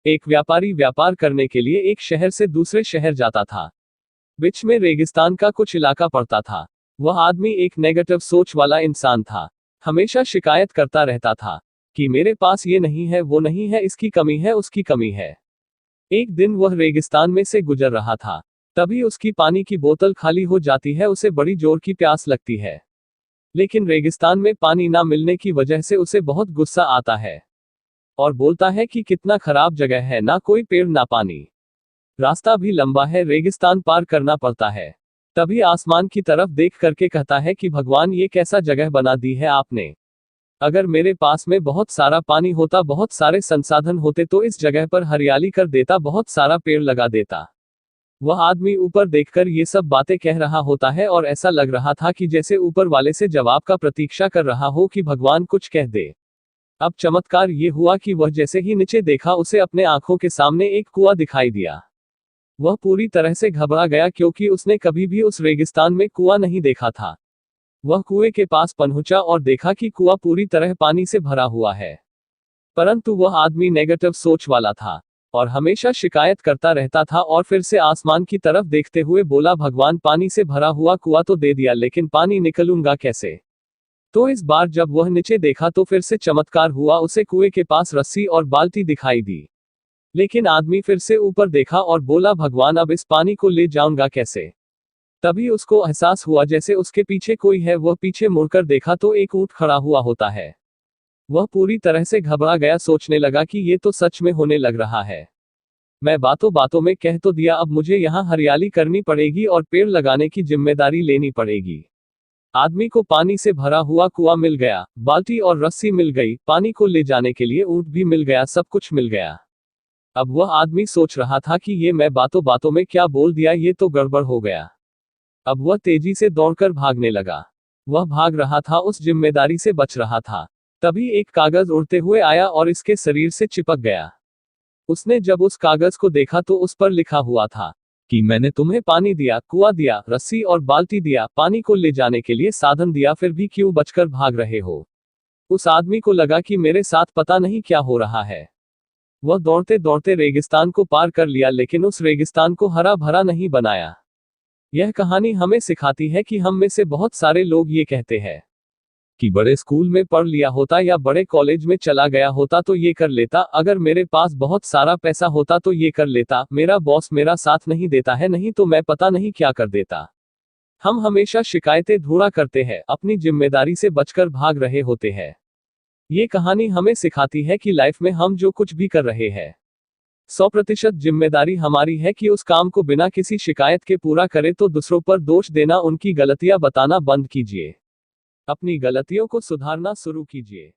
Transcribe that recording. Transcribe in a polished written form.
एक व्यापारी व्यापार करने के लिए एक शहर से दूसरे शहर जाता था। बीच में रेगिस्तान का कुछ इलाका पड़ता था। वह आदमी एक नेगेटिव सोच वाला इंसान था। हमेशा शिकायत करता रहता था कि मेरे पास ये नहीं है, वो नहीं है, इसकी कमी है, उसकी कमी है। एक दिन वह रेगिस्तान में से गुजर रहा था। तभी उसकी पानी की बोतल खाली हो जाती है। उसे बड़ी जोर की प्यास लगती है, लेकिन रेगिस्तान में पानी ना मिलने की वजह से उसे बहुत गुस्सा आता है और बोलता है कि कितना खराब जगह है, ना कोई पेड़ ना पानी, रास्ता भी लंबा है, रेगिस्तान पार करना पड़ता है। तभी आसमान की तरफ देख करके कहता है कि भगवान, ये कैसा जगह बना दी है आपने। अगर मेरे पास में बहुत सारा पानी होता, बहुत सारे संसाधन होते तो इस जगह पर हरियाली कर देता, बहुत सारा पेड़ लगा देता। वह आदमी ऊपर देखकर ये सब बातें कह रहा होता है और ऐसा लग रहा था कि जैसे ऊपर वाले से जवाब का प्रतीक्षा कर रहा हो कि भगवान कुछ कह दे। अब चमत्कार ये हुआ कि वह जैसे ही नीचे देखा, उसे अपने आंखों के सामने एक कुआं दिखाई दिया। वह पूरी तरह से घबरा गया क्योंकि उसने कभी भी उस रेगिस्तान में कुआं नहीं देखा था। वह कुएं के पास पहुंचा और देखा कि कुआं पूरी तरह पानी से भरा हुआ है। परंतु वह आदमी नेगेटिव सोच वाला था और हमेशा शिकायत करता रहता था और फिर से आसमान की तरफ देखते हुए बोला, भगवान, पानी से भरा हुआ कुआं तो दे दिया, लेकिन पानी निकलूंगा कैसे। तो इस बार जब वह नीचे देखा तो फिर से चमत्कार हुआ। उसे कुएं के पास रस्सी और बाल्टी दिखाई दी। लेकिन आदमी फिर से ऊपर देखा और बोला, भगवान, अब इस पानी को ले जाऊंगा कैसे। तभी उसको एहसास हुआ जैसे उसके पीछे कोई है। वह पीछे मुड़कर देखा तो एक ऊंट खड़ा हुआ होता है। वह पूरी तरह से घबरा गया, सोचने लगा कि ये तो सच में होने लग रहा है। मैं बातों बातों में कह तो दिया, अब मुझे यहाँ हरियाली करनी पड़ेगी और पेड़ लगाने की जिम्मेदारी लेनी पड़ेगी। आदमी को पानी से भरा हुआ कुआं मिल गया, बाल्टी और रस्सी मिल गई, पानी को ले जाने के लिए ऊंट भी मिल गया, सब कुछ मिल गया। अब वह आदमी सोच रहा था कि ये मैं बातों बातों में क्या बोल दिया, ये तो गड़बड़ हो गया। अब वह तेजी से दौड़कर भागने लगा। वह भाग रहा था, उस जिम्मेदारी से बच रहा था। तभी एक कागज उड़ते हुए आया और इसके शरीर से चिपक गया। उसने जब उस कागज को देखा तो उस पर लिखा हुआ था कि मैंने तुम्हें पानी दिया, कुआं दिया, रस्सी और बाल्टी दिया, पानी को ले जाने के लिए साधन दिया, फिर भी क्यों बचकर भाग रहे हो। उस आदमी को लगा कि मेरे साथ पता नहीं क्या हो रहा है। वह दौड़ते दौड़ते रेगिस्तान को पार कर लिया, लेकिन उस रेगिस्तान को हरा भरा नहीं बनाया। यह कहानी हमें सिखाती है कि हम में से बहुत सारे लोग ये कहते हैं कि बड़े स्कूल में पढ़ लिया होता या बड़े कॉलेज में चला गया होता तो ये कर लेता, अगर मेरे पास बहुत सारा पैसा होता तो ये कर लेता, मेरा बॉस मेरा साथ नहीं देता है, नहीं तो मैं पता नहीं क्या कर देता। हम हमेशा शिकायतें ढूंढा करते हैं, अपनी जिम्मेदारी से बचकर भाग रहे होते हैं। ये कहानी हमें सिखाती है कि लाइफ में हम जो कुछ भी कर रहे हैं, 100% जिम्मेदारी हमारी है कि उस काम को बिना किसी शिकायत के पूरा करें। तो दूसरों पर दोष देना, उनकी गलतियां बताना बंद कीजिए। अपनी गलतियों को सुधारना शुरू कीजिए।